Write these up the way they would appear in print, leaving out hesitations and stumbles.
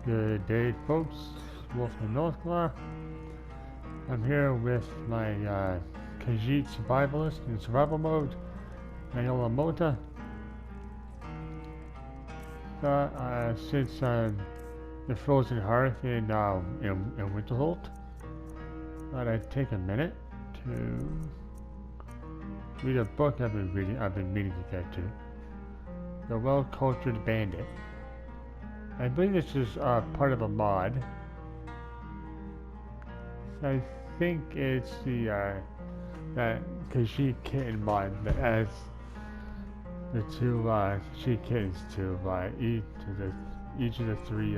Good day, folks. Wolf from North Claw. I'm here with my Khajiit survivalist in survival mode, Nyola Mota. Since the Frozenhearth in Winterhold, thought I'd take a minute to read a book I've been reading. I've been meaning to get to. The Well-Cultured Bandit. I believe this is part of a mod. I think it's the that Khajiit kitten mod that has the two Khajiit kittens to each of the three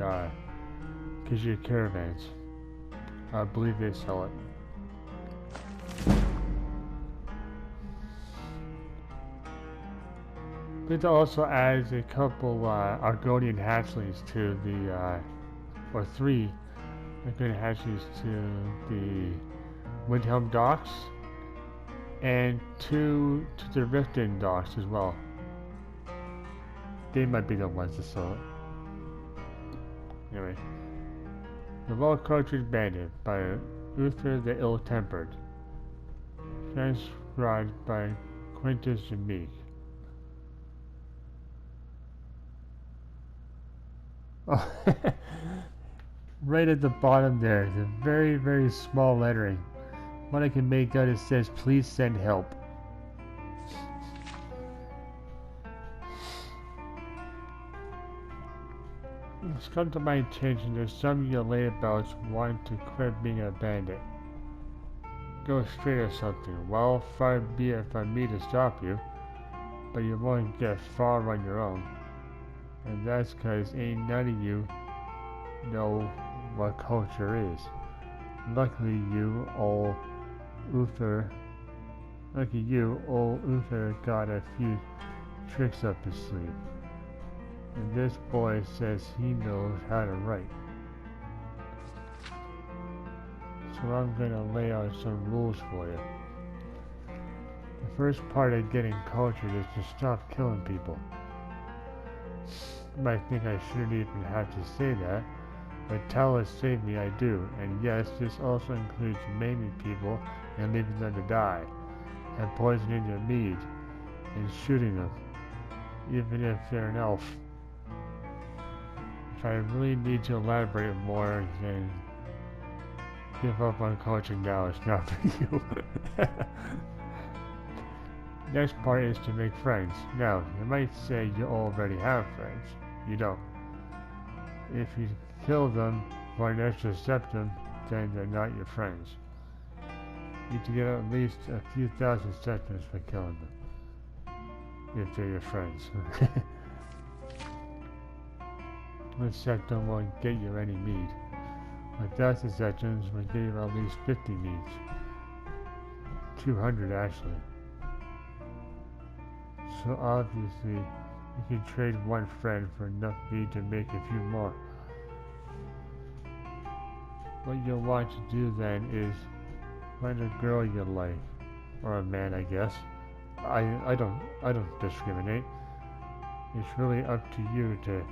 Khajiit caravans. I believe they sell it. It also adds a couple Argonian hatchlings to the or three Argonian hatchlings to the Windhelm docks, and two to the Riften docks as well. They might be the ones to sell it. Anyway, The Well-Cultured Bandit by Uther the Ill-Tempered, transcribed by Quintus Jameek. Oh, right at the bottom there, the very, very small lettering. What I can make out, it says, "Please send help." It's come to my attention that some of your layabouts want to quit being a bandit. Go straight or something. Well, far be it from me to stop you, but you won't get far on your own. And that's 'cause ain't none of you know what culture is. Luckily old Uther got a few tricks up his sleeve. And this boy says he knows how to write. So I'm gonna lay out some rules for you. The first part of getting cultured is to stop killing people. You might think I shouldn't even have to say that, but Talus saved me, I do. And yes, this also includes maiming people and leaving them to die, and poisoning their meat, and shooting them, even if they're an elf. If I really need to elaborate more, then give up on culture now, it's not for you. Next part is to make friends. Now, you might say you already have friends. You don't. If you kill them for an extra septum, then they're not your friends. You need to get at least a few thousand septums for killing them, if they're your friends. One septum won't get you any meat. 1,000 septums will get you at least 50 meats. 200 actually. So obviously, you can trade one friend for enough meat to make a few more. What you'll want to do then is find a girl you like, or a man, I guess. I don't discriminate. It's really up to you to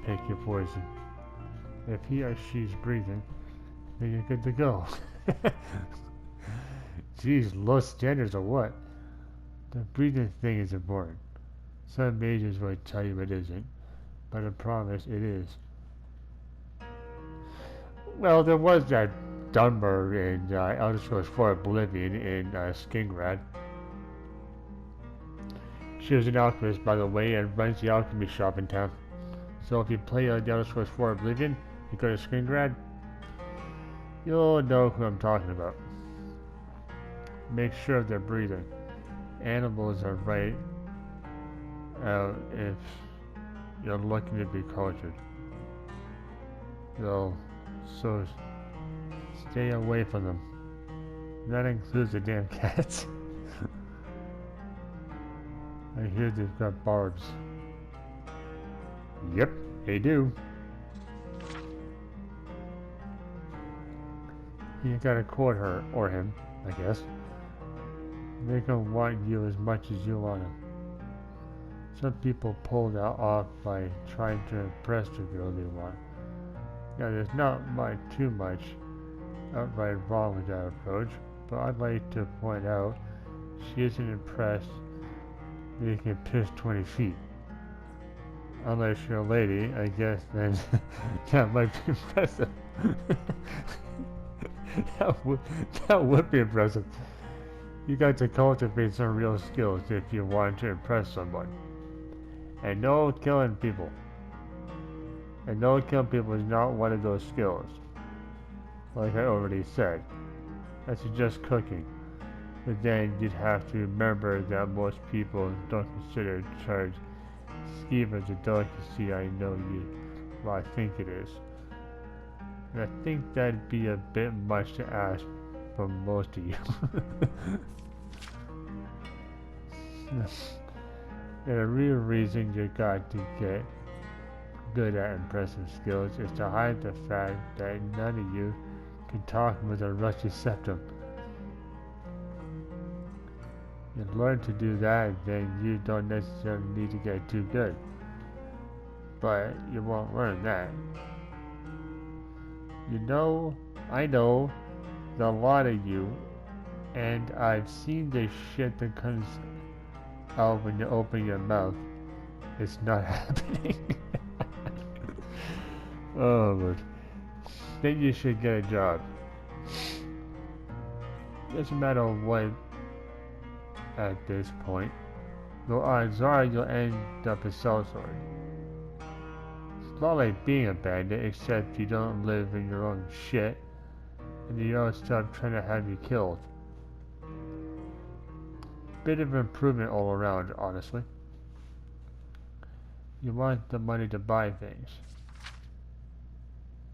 pick your poison. If he or she's breathing, then you're good to go. Geez, low standards or what? The breathing thing is important. Some mages will tell you it isn't, but I promise it is. Well, there was that Dunmer in Elder Scrolls 4 Oblivion in Skingrad. She was an alchemist, by the way, and runs the alchemy shop in town. So if you play Elder Scrolls 4 Oblivion, you go to Skingrad, you'll know who I'm talking about. Make sure they're breathing. Animals are right out if you're looking to be cultured. So stay away from them. That includes the damn cats. I hear they've got barbs. Yep, they do. You gotta court her, or him, I guess. They can want you as much as you want them. Some people pull that off by trying to impress the girl they want. Now, there's not too much outright wrong with that approach, but I'd like to point out she isn't impressed that you can piss 20 feet. Unless you're a lady, I guess then that might be impressive. that would be impressive. You got to cultivate some real skills if you want to impress someone. And no killing people. And no killing people is not one of those skills. Like I already said. That's just cooking. But then you'd have to remember that most people don't consider charred skewer as a delicacy. I know well, I think it is. And I think that'd be a bit much to ask from most of you. And the real reason you got to get good at impressive skills is to hide the fact that none of you can talk with a rusty septum. You learn to do that, then you don't necessarily need to get too good. But you won't learn that. You know, I know that a lot of you, and I've seen the shit that comes out when you open your mouth. It's not happening. Oh, Lord. Then you should get a job. Doesn't matter what at this point. Though odds are you'll end up a sellsword. It's not like being a bandit, except you don't live in your own shit, and you don't stop trying to have you killed. Bit of improvement all around, honestly. You want the money to buy things.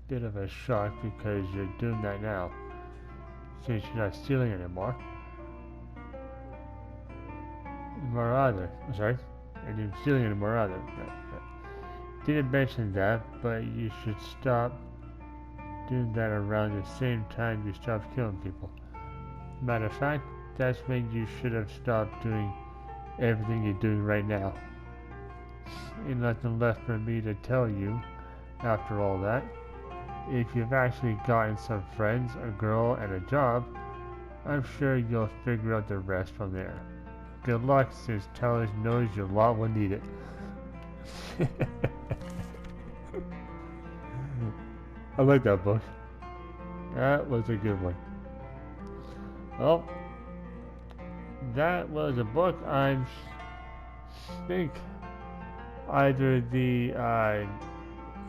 Bit of a shock because you're doing that now, since you're not stealing anymore. And you're stealing anymore either. Didn't mention that, but you should stop doing that around the same time you stop killing people. Matter of fact, that's when you should have stopped doing everything you're doing right now. Ain't nothing left for me to tell you after all that. If you've actually gotten some friends, a girl, and a job, I'm sure you'll figure out the rest from there. Good luck, since Talus knows your lot will need it. I like that book. That was a good one. Well, that was a book. I think either the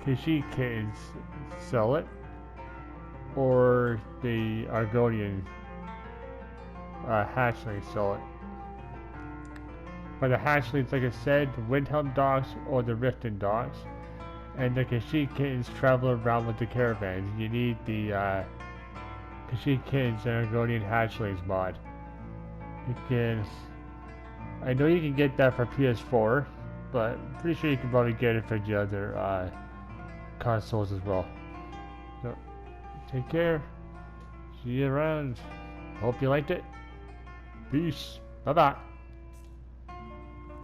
Khajiit kittens sell it, or the Argonian hatchlings sell it. But the hatchlings, like I said, the Windhelm dogs or the Riften dogs, and the Khajiit kittens travel around with the caravans. You need the Khajiit kittens and Argonian hatchlings mod. You can, I know you can get that for PS4, but I'm pretty sure you can probably get it for the other consoles as well. So, take care. See you around. Hope you liked it. Peace. Bye bye.